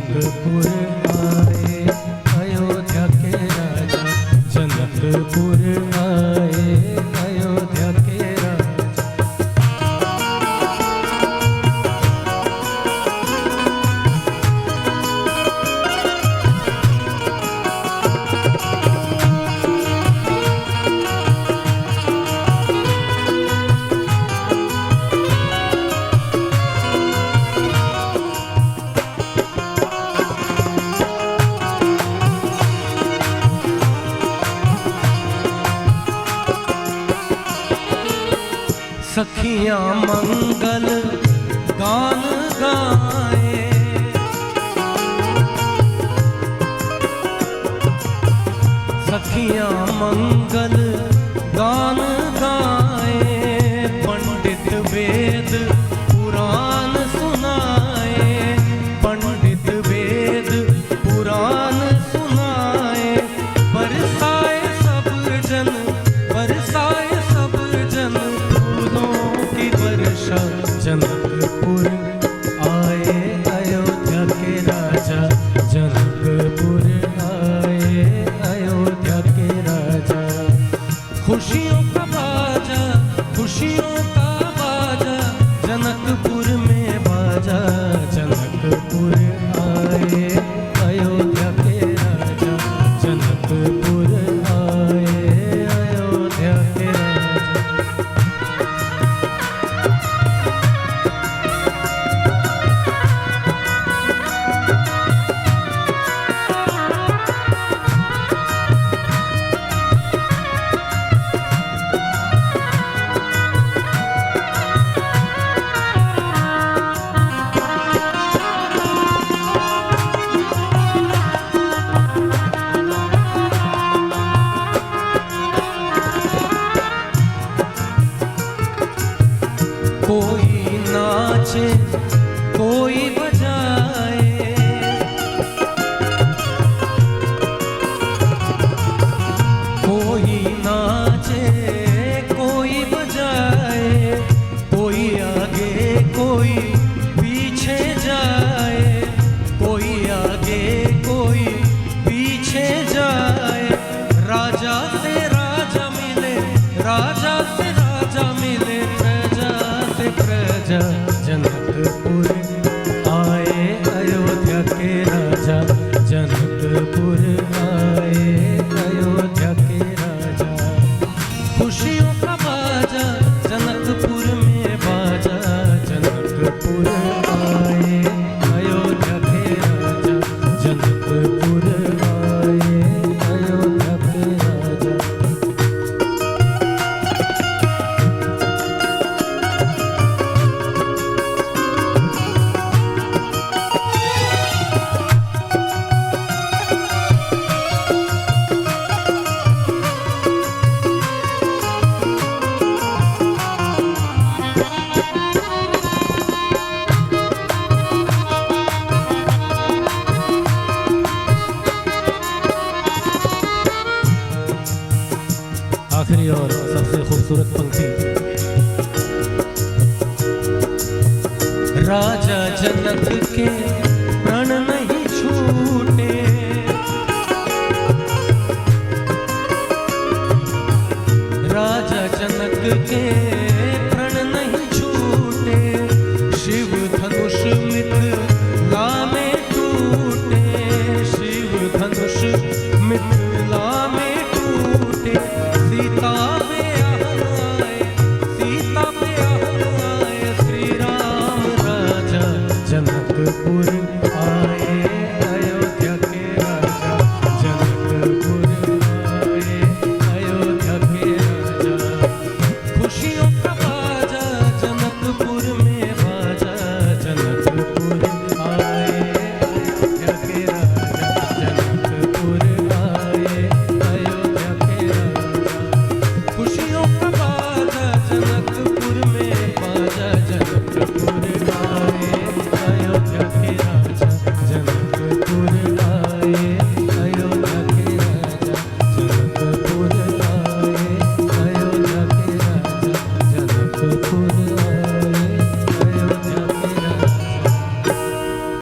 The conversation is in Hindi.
जनकपुर आए अयोध्या के राजा, जनकपुर आए अयोध्या के राजा। सखियां मंगल गान गाए, सखियां मंगल गान गाए, पंडित वेद पुराण सुनाए, पंडित वेद पुराण सुनाए। बरसाए सब जन, बरसाए सब जन की वर्षा, जनकपुर आए अयोध्या के राजा, जनकपुर आए अयोध्या के राजा। खुशियों का बाजा, खुशियों का बाजा, जनकपुर में बाजा, जनकपुर आए अयोध्या के राजा, जनकपुर आए अयोध्या के राजा। कोई नाचे कोई बजाए, कोई नाचे कोई बजाए, कोई आगे कोई पीछे जाए, कोई आगे कोई पीछे जाए। राजा से राजा मिले, राजा से राजा मिले, प्रजा जनकपुर आए अयोध्या के राजा, जनकपुर आए अयोध्या के राजा। खुशियों का बाजा जनकपुर में बाजा, जनकपुर आए अयोध्या के राजा, जनकपुर आए अयोध्या के राजा। आखिरी और सबसे खूबसूरत पंक्ति। राजा जनक के प्रण नहीं छूटे, राजा जनक के प्रण नहीं छूटे, शिव धनुष